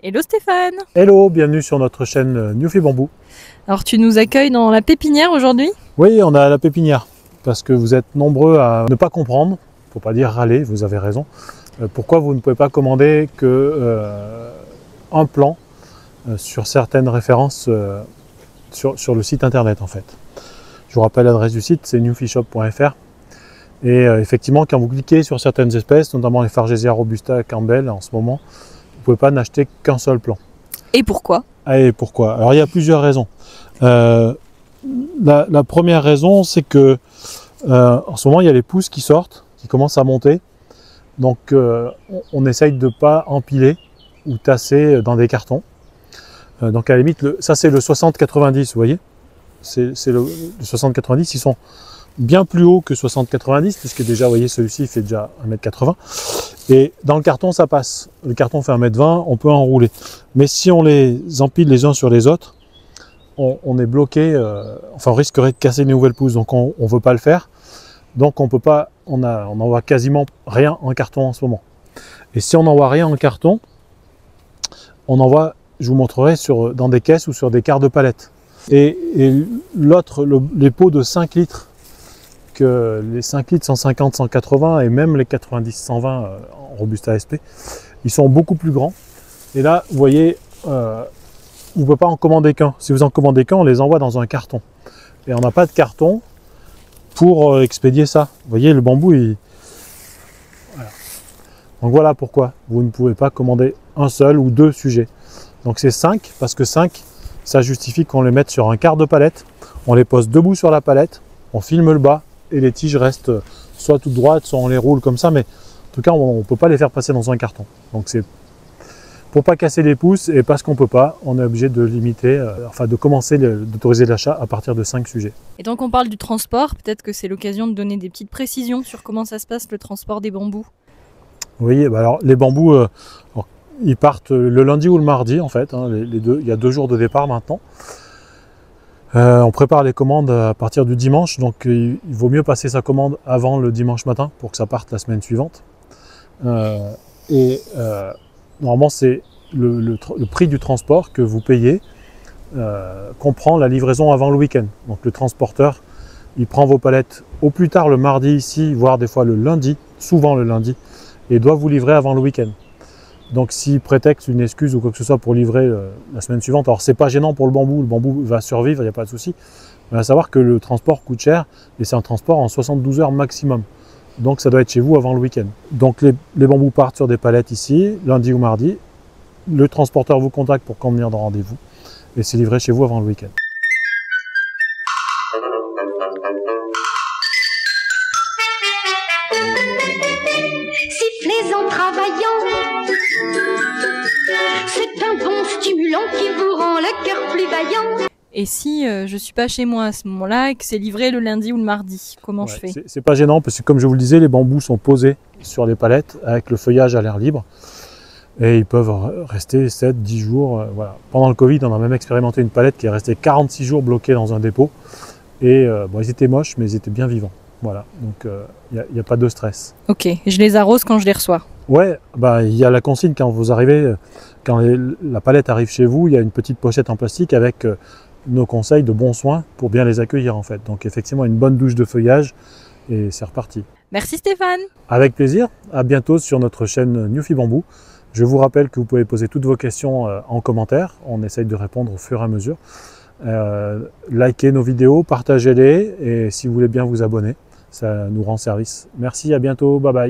Hello Stéphane. Hello, bienvenue sur notre chaîne Newfie Bamboo. Alors tu nous accueilles dans la pépinière aujourd'hui? Oui, on a la pépinière, parce que vous êtes nombreux à ne pas comprendre, pour pas dire râler, vous avez raison, pourquoi vous ne pouvez pas commander que un plan sur certaines références sur le site internet en fait. Je vous rappelle l'adresse du site, c'est newfieshop.fr. Et effectivement, quand vous cliquez sur certaines espèces, notamment les Fargesia robusta Campbell en ce moment, vous ne pouvez pas n'acheter qu'un seul plan. Et pourquoi? Et pourquoi? Alors il y a plusieurs raisons. La première raison, c'est que en ce moment il y a les pousses qui sortent, qui commencent à monter. Donc on essaye de ne pas empiler ou tasser dans des cartons. Donc à la limite, ça c'est le 60-90, vous voyez. C'est le 60-90, ils sont bien plus hauts que 60-90, puisque déjà, vous voyez, celui-ci fait déjà 1m80. Et dans le carton, ça passe. Le carton fait 1m20, on peut enrouler. Mais si on les empile les uns sur les autres, on est bloqué, enfin on risquerait de casser les nouvelles pousses, donc on ne veut pas le faire. Donc on peut pas, on n'envoie quasiment rien en carton en ce moment. Et si on n'envoie rien en carton, on envoie, je vous montrerai, dans des caisses ou sur des quarts de palette. Et l'autre, les pots de 5 litres, que les 5 litres 150, 180 et même les 90, 120 en Robusta SP, ils sont beaucoup plus grands. Et là, vous voyez, vous ne pouvez pas en commander qu'un. Si vous en commandez qu'un, on les envoie dans un carton. Et on n'a pas de carton pour expédier ça. Vous voyez, le bambou, voilà. Donc voilà pourquoi vous ne pouvez pas commander un seul ou deux sujets. Donc c'est 5, parce que 5, ça justifie qu'on les mette sur un quart de palette. On les pose debout sur la palette, on filme le bas, et les tiges restent soit toutes droites, soit on les roule comme ça, mais en tout cas on ne peut pas les faire passer dans un carton. Donc c'est pour pas casser les pouces, et parce qu'on peut pas, on est obligé de limiter, enfin de commencer d'autoriser l'achat à partir de 5 sujets. Et donc on parle du transport, peut-être que c'est l'occasion de donner des petites précisions sur comment ça se passe le transport des bambous. Oui, bah alors les bambous, ils partent le lundi ou le mardi en fait, hein, les deux, il y a 2 jours de départ maintenant. On prépare les commandes à partir du dimanche, donc il vaut mieux passer sa commande avant le dimanche matin pour que ça parte la semaine suivante. Normalement, c'est le prix du transport que vous payez comprend la livraison avant le week-end. Donc le transporteur, il prend vos palettes au plus tard le mardi ici, voire des fois le lundi, souvent le lundi, et doit vous livrer avant le week-end. Donc s'il prétexte une excuse ou quoi que ce soit pour livrer la semaine suivante, alors c'est pas gênant pour le bambou va survivre, il n'y a pas de souci. Mais à savoir que le transport coûte cher et c'est un transport en 72 heures maximum. Donc ça doit être chez vous avant le week-end. Donc les bambous partent sur des palettes ici, lundi ou mardi. Le transporteur vous contacte pour convenir de rendez-vous et c'est livré chez vous avant le week-end. Sifflez en travaillant, c'est un bon stimulant qui vous rend le cœur plus vaillant. Et si je suis pas chez moi à ce moment-là et que c'est livré le lundi ou le mardi, comment je fais? C'est pas gênant parce que comme je vous le disais, les bambous sont posés sur les palettes avec le feuillage à l'air libre et ils peuvent rester 7-10 jours. Voilà. Pendant le Covid, on a même expérimenté une palette qui est restée 46 jours bloquée dans un dépôt et bon, ils étaient moches mais ils étaient bien vivants. Voilà, donc il n'y a pas de stress. Ok, je les arrose quand je les reçois. Ouais, bah il y a la consigne quand vous arrivez, quand la palette arrive chez vous, il y a une petite pochette en plastique avec nos conseils de bons soins pour bien les accueillir en fait. Donc effectivement une bonne douche de feuillage et c'est reparti. Merci Stéphane. Avec plaisir, à bientôt sur notre chaîne Newfie Bamboo. Je vous rappelle que vous pouvez poser toutes vos questions en commentaire, on essaye de répondre au fur et à mesure. Likez nos vidéos, partagez-les et si vous voulez bien vous abonner, ça nous rend service. Merci, à bientôt, bye bye.